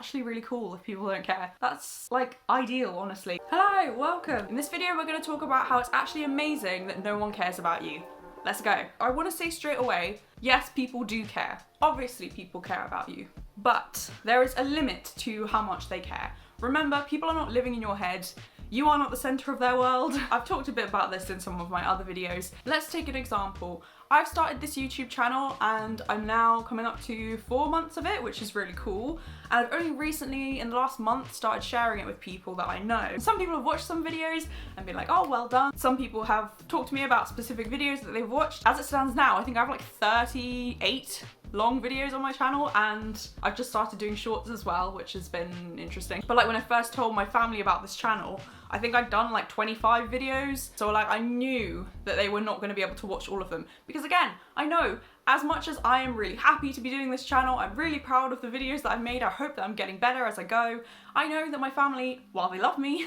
actually really cool if people don't care. That's like ideal, honestly. Hello, welcome. In this video, we're gonna talk about how it's actually amazing that no one cares about you. Let's go. I wanna say straight away, yes, people do care. Obviously, people care about you. But there is a limit to how much they care. Remember, people are not living in your head. You are not the center of their world. I've talked a bit about this in some of my other videos. Let's take an example. I've started this YouTube channel and I'm now coming up to 4 months of it, which is really cool. And I've only recently, in the last month, started sharing it with people that I know. Some people have watched some videos and been like, oh, well done. Some people have talked to me about specific videos that they've watched. As it stands now, I think I have like 38 long videos on my channel, and I've just started doing shorts as well, which has been interesting. But like when I first told my family about this channel, I think I'd done like 25 videos. So like I knew that they were not going to be able to watch all of them. Because again, I know as much as I am really happy to be doing this channel, I'm really proud of the videos that I've made. I hope that I'm getting better as I go. I know that my family, while they love me,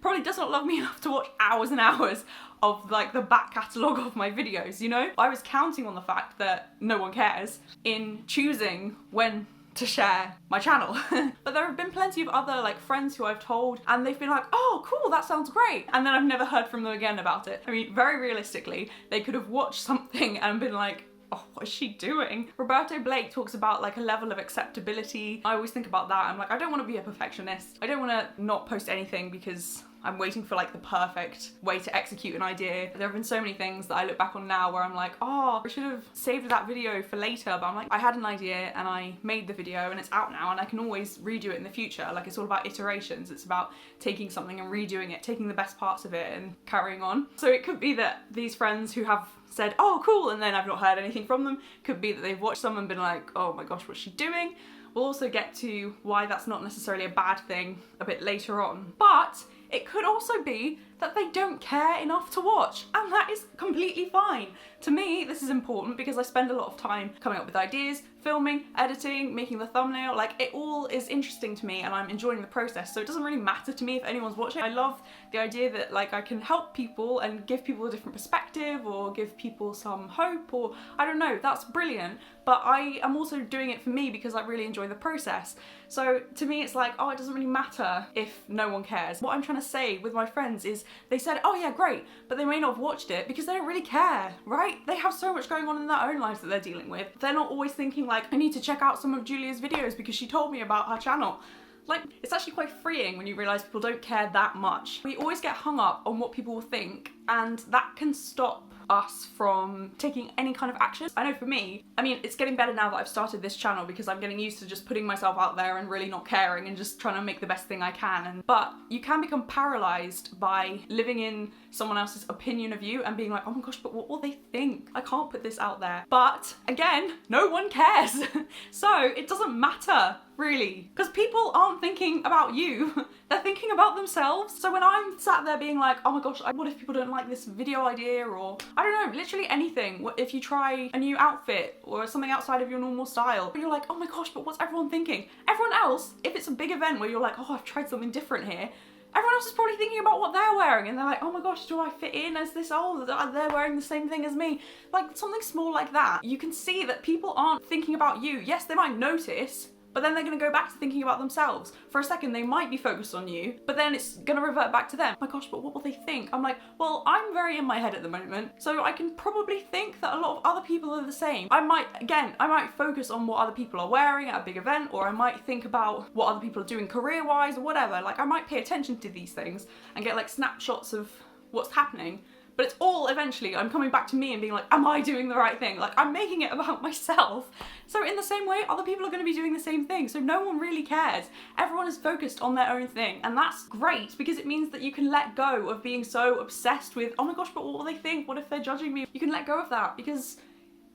probably does not love me enough to watch hours and hours of like the back catalogue of my videos, you know? I was counting on the fact that no one cares in choosing when to share my channel. But there have been plenty of other like friends who I've told and they've been like, oh cool, that sounds great. And then I've never heard from them again about it. I mean, very realistically, they could have watched something and been like, oh, what is she doing? Roberto Blake talks about like a level of acceptability. I always think about that. I'm like, I don't want to be a perfectionist. I don't want to not post anything because I'm waiting for like the perfect way to execute an idea. There have been so many things that I look back on now where I'm like, oh, I should have saved that video for later. But I'm like, I had an idea and I made the video and it's out now and I can always redo it in the future. Like it's all about iterations. It's about taking something and redoing it, taking the best parts of it and carrying on. So it could be that these friends who have said, oh cool, and then I've not heard anything from them. Could be that they've watched some and been like, oh my gosh, what's she doing? We'll also get to why that's not necessarily a bad thing a bit later on. But it could also be that they don't care enough to watch, and that is completely fine. To me, this is important because I spend a lot of time coming up with ideas, filming, editing, making the thumbnail. Like, it all is interesting to me and I'm enjoying the process, so it doesn't really matter to me if anyone's watching. I love the idea that like I can help people and give people a different perspective or give people some hope, or I don't know, that's brilliant. But I am also doing it for me because I really enjoy the process. So to me it's like, oh, it doesn't really matter if no one cares. What I'm trying to say with my friends is they said, oh yeah, great, but they may not have watched it because they don't really care, right? They have so much going on in their own lives that they're dealing with. They're not always thinking like, I need to check out some of Julia's videos because she told me about her channel. Like, it's actually quite freeing when you realise people don't care that much. We always get hung up on what people will think, and that can stop us from taking any kind of action. I know for me, I mean, it's getting better now that I've started this channel because I'm getting used to just putting myself out there and really not caring and just trying to make the best thing I can. But you can become paralysed by living in someone else's opinion of you and being like, oh my gosh, but what will they think? I can't put this out there. But again, no one cares. So it doesn't matter, really, because people aren't thinking about you. They're thinking about themselves. So when I'm sat there being like, oh my gosh, what if people don't like this video idea, or I don't know, literally anything. What if you try a new outfit or something outside of your normal style, and you're like, oh my gosh, but what's everyone thinking? Everyone else, if it's a big event where you're like, oh, I've tried something different here, everyone else is probably thinking about what they're wearing and they're like, oh my gosh, do I fit in as this? Oh, they're wearing the same thing as me. Like something small like that. You can see that people aren't thinking about you. Yes, they might notice, but then they're gonna go back to thinking about themselves. For a second, they might be focused on you, but then it's gonna revert back to them. Oh my gosh, but what will they think? I'm like, well, I'm very in my head at the moment, so I can probably think that a lot of other people are the same. I might focus on what other people are wearing at a big event, or I might think about what other people are doing career-wise or whatever. Like, I might pay attention to these things and get like snapshots of what's happening. But it's all eventually, I'm coming back to me and being like, am I doing the right thing? Like, I'm making it about myself. So in the same way, other people are gonna be doing the same thing. So no one really cares. Everyone is focused on their own thing. And that's great because it means that you can let go of being so obsessed with, oh my gosh, but what will they think? What if they're judging me? You can let go of that because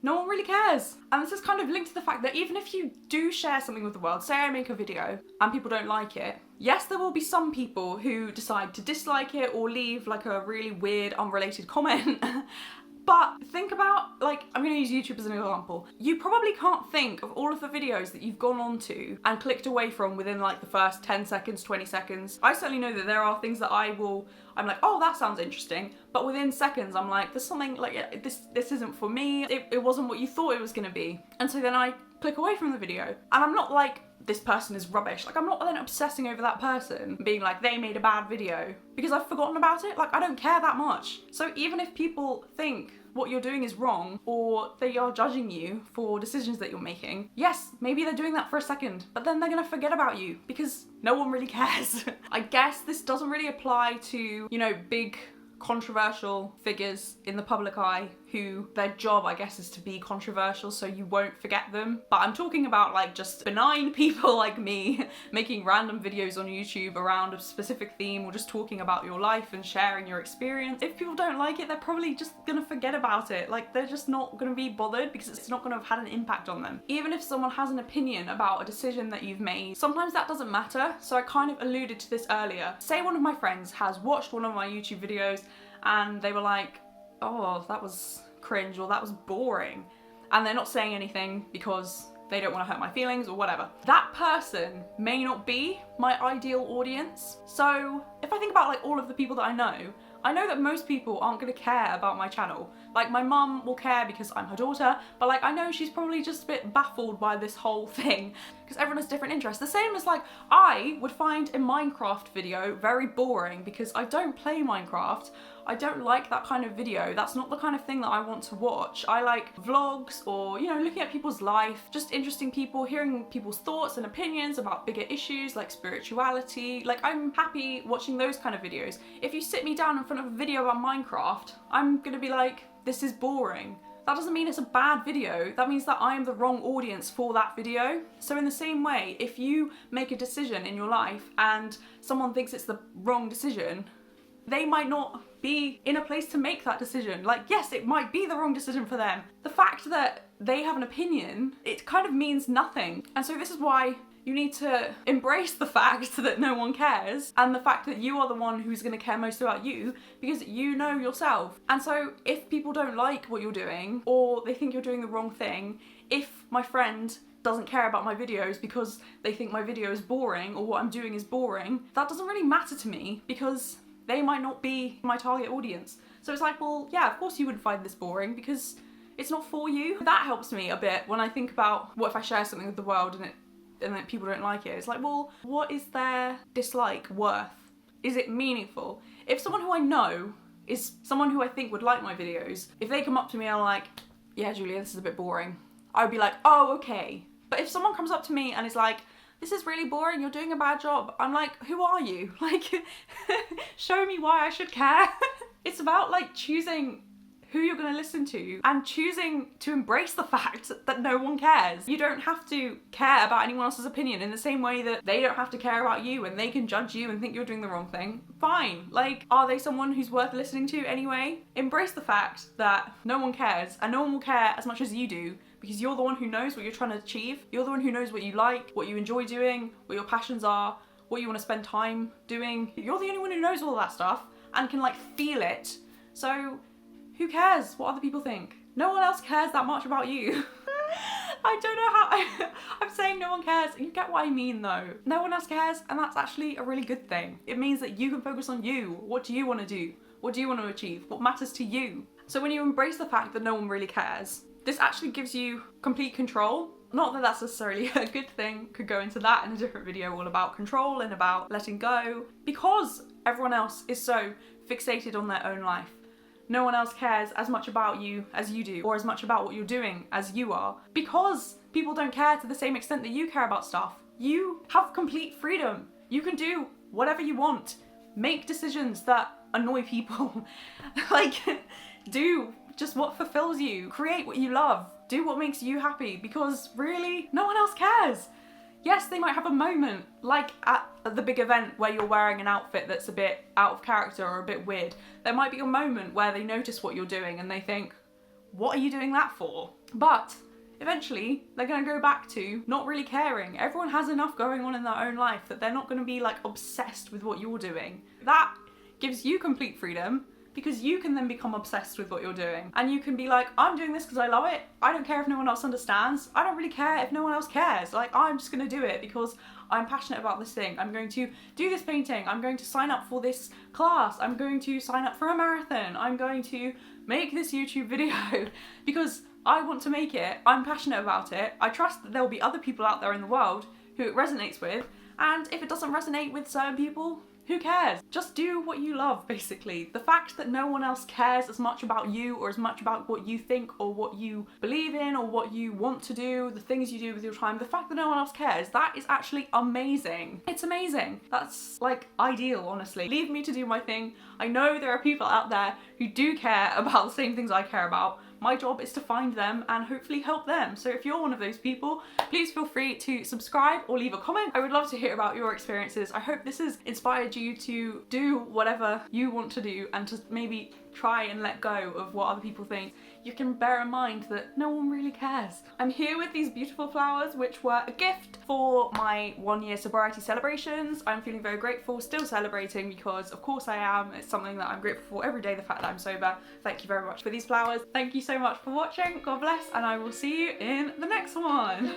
no one really cares. And this is kind of linked to the fact that even if you do share something with the world, say I make a video and people don't like it, yes, there will be some people who decide to dislike it or leave like a really weird, unrelated comment. But think about, like, I'm gonna use YouTube as an example. You probably can't think of all of the videos that you've gone on to and clicked away from within like the first 10 seconds, 20 seconds. I certainly know that there are things that I'm like, oh, that sounds interesting. But within seconds, I'm like, there's something like, this isn't for me. It wasn't what you thought it was gonna be. And so then I click away from the video. And I'm not like, this person is rubbish. Like, I'm not then obsessing over that person, being like, they made a bad video, because I've forgotten about it. Like, I don't care that much. So even if people think what you're doing is wrong, or they are judging you for decisions that you're making, yes, maybe they're doing that for a second, but then they're gonna forget about you because no one really cares. I guess this doesn't really apply to, you know, big controversial figures in the public eye who their job, I guess, is to be controversial so you won't forget them. But I'm talking about like just benign people like me making random videos on YouTube around a specific theme, or just talking about your life and sharing your experience. If people don't like it, they're probably just gonna forget about it. Like, they're just not gonna be bothered because it's not gonna have had an impact on them. Even if someone has an opinion about a decision that you've made, sometimes that doesn't matter. So I kind of alluded to this earlier. Say one of my friends has watched one of my YouTube videos and they were like, oh, that was cringe, or that was boring, and they're not saying anything because they don't want to hurt my feelings or whatever. That person may not be my ideal audience. So if I think about like all of the people that I know that most people aren't going to care about my channel. Like, my mum will care because I'm her daughter, but like, I know she's probably just a bit baffled by this whole thing because everyone has different interests. The same as like, I would find a Minecraft video very boring because I don't play Minecraft. I don't like that kind of video. That's not the kind of thing that I want to watch. I like vlogs, or, you know, looking at people's life, just interesting people, hearing people's thoughts and opinions about bigger issues like spirituality. Like, I'm happy watching those kind of videos. If you sit me down in front of a video about Minecraft, I'm gonna be like, this is boring. That doesn't mean it's a bad video. That means that I am the wrong audience for that video. So in the same way, if you make a decision in your life and someone thinks it's the wrong decision, they might not be in a place to make that decision. Like, yes, it might be the wrong decision for them. The fact that they have an opinion, it kind of means nothing. And so this is why you need to embrace the fact that no one cares, and the fact that you are the one who's going to care most about you, because you know yourself. And so if people don't like what you're doing, or they think you're doing the wrong thing, if my friend doesn't care about my videos because they think my video is boring or what I'm doing is boring, that doesn't really matter to me because they might not be my target audience. So it's like, well, yeah, of course you would find this boring because it's not for you. That helps me a bit when I think about what if I share something with the world and then people don't like it. It's like, well, what is their dislike worth? Is it meaningful? If someone who I know is someone who I think would like my videos, if they come up to me and are like, yeah, Julia, this is a bit boring, I would be like, oh, okay. But if someone comes up to me and is like, this is really boring, you're doing a bad job, I'm like, who are you? Like, show me why I should care. It's about like choosing who you're going to listen to and choosing to embrace the fact that no one cares. You don't have to care about anyone else's opinion in the same way that they don't have to care about you and they can judge you and think you're doing the wrong thing. Fine. Like, are they someone who's worth listening to anyway? Embrace the fact that no one cares, and no one will care as much as you do, because you're the one who knows what you're trying to achieve. You're the one who knows what you like, what you enjoy doing, what your passions are, what you want to spend time doing. You're the only one who knows all that stuff and can like feel it. So who cares what other people think? No one else cares that much about you. I don't know how I'm saying no one cares. You get what I mean though. No one else cares, and that's actually a really good thing. It means that you can focus on you. What do you want to do? What do you want to achieve? What matters to you? So when you embrace the fact that no one really cares, this actually gives you complete control. Not that that's necessarily a good thing, could go into that in a different video all about control and about letting go, because everyone else is so fixated on their own life. No one else cares as much about you as you do, or as much about what you're doing as you are. Because people don't care to the same extent that you care about stuff, you have complete freedom. You can do whatever you want. Make decisions that annoy people. Like, do just what fulfills you. Create what you love. Do what makes you happy, because really, no one else cares. Yes, they might have a moment, like at the big event where you're wearing an outfit that's a bit out of character or a bit weird. There might be a moment where they notice what you're doing and they think, what are you doing that for? But eventually, they're going to go back to not really caring. Everyone has enough going on in their own life that they're not going to be like obsessed with what you're doing. That gives you complete freedom, because you can then become obsessed with what you're doing. And you can be like, I'm doing this because I love it. I don't care if no one else understands. I don't really care if no one else cares. Like, I'm just gonna do it because I'm passionate about this thing. I'm going to do this painting. I'm going to sign up for this class. I'm going to sign up for a marathon. I'm going to make this YouTube video because I want to make it, I'm passionate about it, I trust that there will be other people out there in the world who it resonates with, and if it doesn't resonate with certain people, who cares? Just do what you love, basically. The fact that no one else cares as much about you or as much about what you think or what you believe in or what you want to do, the things you do with your time, the fact that no one else cares, that is actually amazing. It's amazing. That's like ideal, honestly. Leave me to do my thing. I know there are people out there who do care about the same things I care about. My job is to find them and hopefully help them. So if you're one of those people, please feel free to subscribe or leave a comment. I would love to hear about your experiences. I hope this has inspired you to do whatever you want to do and to maybe try and let go of what other people think. You can bear in mind that no one really cares. I'm here with these beautiful flowers, which were a gift for my 1-year sobriety celebrations. I'm feeling very grateful, still celebrating because of course I am. It's something that I'm grateful for every day, the fact that I'm sober. Thank you very much for these flowers. Thank you so much for watching. God bless, and I will see you in the next one.